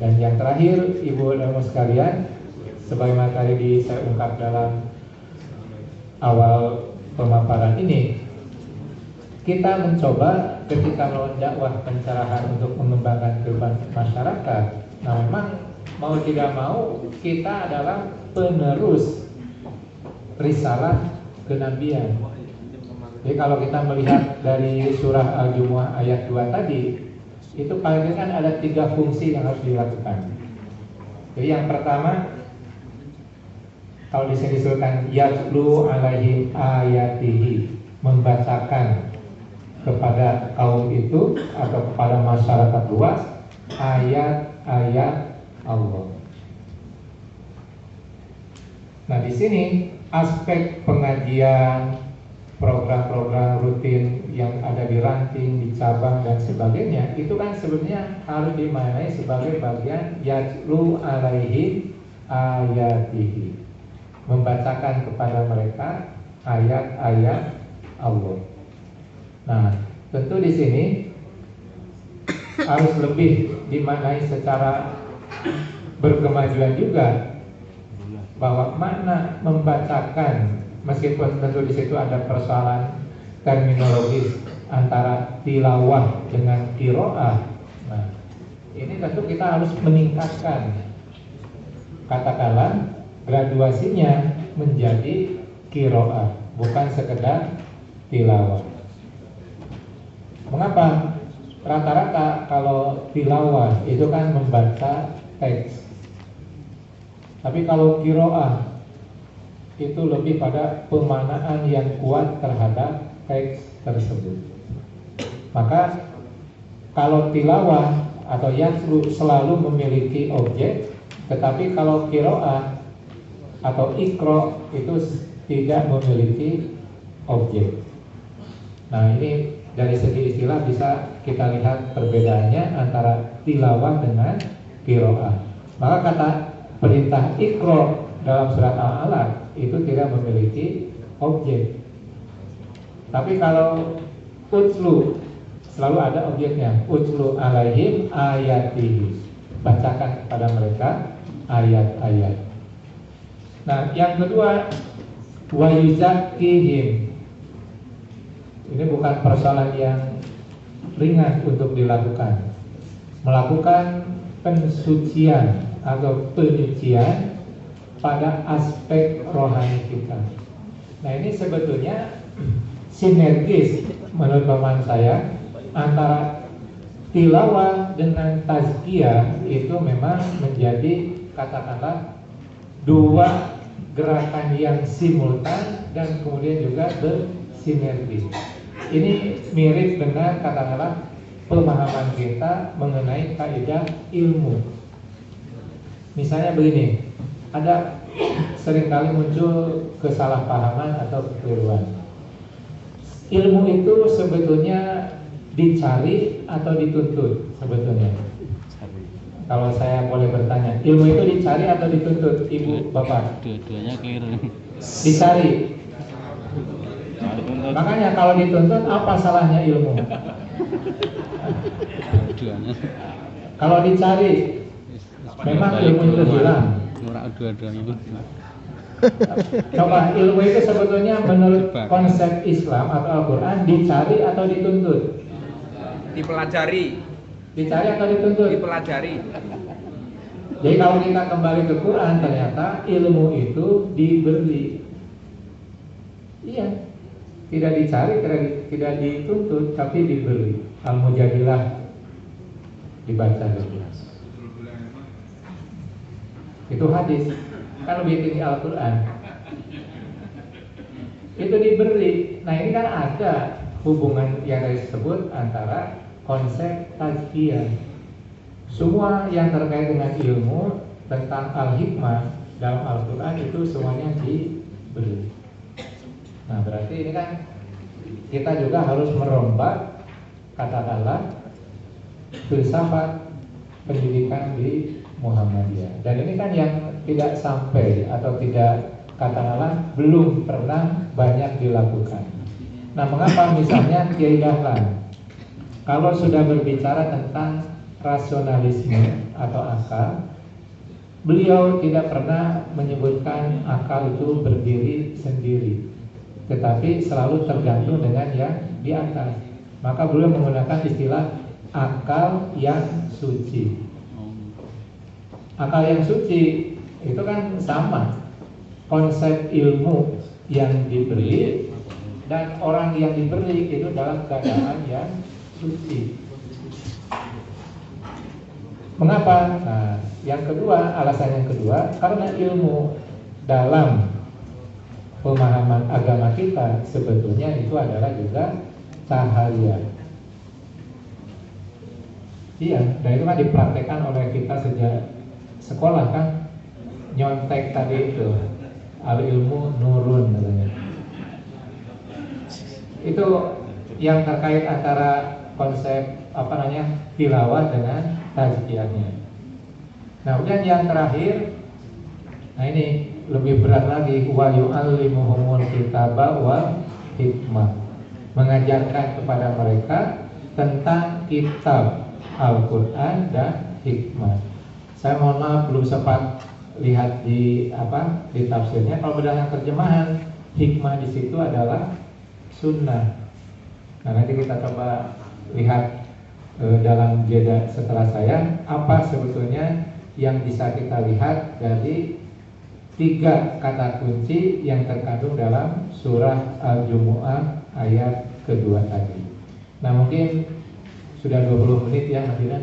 Dan yang terakhir, Ibu dan Bapak sekalian, sebagaimana tadi saya ungkap dalam awal pemaparan ini, kita mencoba ketika melakukan dakwah pencerahan untuk mengembangkan kehidupan masyarakat. Nah, memang mau tidak mau kita adalah penerus risalah kenabian. Jadi kalau kita melihat dari surah Al-Jumu'ah ayat 2 tadi, itu paling kan ada 3 fungsi yang harus dilakukan. Jadi yang pertama, kalau di sini disebutkan yatlu alaihi ayatihi, membacakan kepada kaum itu atau kepada masyarakat luas ayat-ayat Allah. Nah, di sini aspek pengajian, program-program rutin yang ada di ranting, di cabang dan sebagainya, itu kan sebenarnya harus dimaknai sebagai bagian yatlu alaihi ayatihi, membacakan kepada mereka ayat-ayat Allah. Nah, tentu di sini harus lebih dimaknai secara berkemajuan juga, bahwa makna membacakan, meskipun tentu di situ ada persoalan terminologis antara tilawah dengan qiraah. Nah, ini tentu kita harus meningkatkan, katakanlah graduasinya menjadi qiraah, bukan sekedar tilawah. Mengapa? Rata-rata kalau tilawah itu kan membaca teks, tapi kalau qiraah itu lebih pada pemaknaan yang kuat terhadap teks tersebut. Maka kalau tilawah atau yatlu selalu memiliki objek, tetapi kalau qiraah atau iqra itu tidak memiliki objek. Nah, ini dari segi istilah bisa kita lihat perbedaannya antara tilawah dengan qiraah. Maka kata perintah iqra dalam surat Al-Alaq itu tidak memiliki objek. Tapi kalau utlu selalu ada objeknya. Utlu alaihim ayatihi, bacakan kepada mereka ayat-ayat. Nah, yang kedua, wa yuzakkihim. Ini bukan persoalan yang ringan untuk dilakukan. Melakukan pensucian atau penyucian pada aspek rohani kita. Nah, ini sebetulnya sinergis menurut pemahaman saya antara tilawah dengan tazkiyah, itu memang menjadi katakanlah dua gerakan yang simultan dan kemudian juga bersinergi. Ini mirip dengan katakanlah pemahaman kita mengenai kaidah ilmu. Misalnya begini, ada seringkali muncul kesalahpahaman atau kekeliruan. Ilmu itu sebetulnya dicari atau dituntut sebetulnya? Kalau saya boleh bertanya, ilmu itu dicari atau dituntut, Ibu, Bapak? Dua-duanya keliru. Dicari. Makanya kalau dituntut, apa salahnya ilmu? Dua-duanya. Kalau dicari, memang ilmu itu hilang. Murah dua-duanya itu. Coba, ilmu itu sebetulnya menurut konsep Islam atau Al-Quran dicari atau dituntut? Dipelajari. Dicari atau dituntut? Dipelajari. Jadi kalau kita kembali ke Quran, ternyata ilmu itu diberi. Iya, tidak dicari, tidak dituntut, tapi diberi. Al-Mujadilah dibaca dulu. Itu hadis, kan lebih tinggi Al-Quran. Itu diberi. Nah, ini kan ada hubungan yang disebut antara konsep tazkiyah. Semua yang terkait dengan ilmu tentang al-hikmah dalam Al-Quran itu semuanya diberi. Nah, berarti ini kan kita juga harus merombak katakanlah filsafat pendidikan di Muhammadiyah. Dan ini kan yang tidak sampai atau tidak katakanlah belum pernah banyak dilakukan. Nah, mengapa misalnya Kiai Dahlan kalau sudah berbicara tentang rasionalisme atau akal, beliau tidak pernah menyebutkan akal itu berdiri sendiri, tetapi selalu tergantung dengan yang di atas. Maka beliau menggunakan istilah akal yang suci. Akal yang suci itu kan sama konsep ilmu yang diberi dan orang yang diberi itu dalam keadaan yang suci. Mengapa? Nah, yang kedua, alasan yang kedua, karena ilmu dalam pemahaman agama kita sebetulnya itu adalah juga cahaya. Iya, dan itu kan dipraktekkan oleh kita sejak sekolah kan, nyontek tadi itu, al ilmu nurun katanya. Itu yang terkait antara konsep tilawah dengan tazkiyahnya. Nah, kemudian yang terakhir, nah ini lebih berat lagi, wa yu'allimuhumul kitaba wal hikmah, mengajarkan kepada mereka tentang kitab Al-Quran dan hikmah. Saya mohon maaf belum sempat lihat di tafsirnya. Kalau berdasarkan terjemahan, hikmah di situ adalah sunnah. Nah, nanti kita coba lihat dalam jeda setelah saya apa sebetulnya yang bisa kita lihat dari 3 kata kunci yang terkandung dalam surah Al-Jumu'ah ayat kedua tadi. Nah, mungkin sudah 20 menit ya Mas Dinan.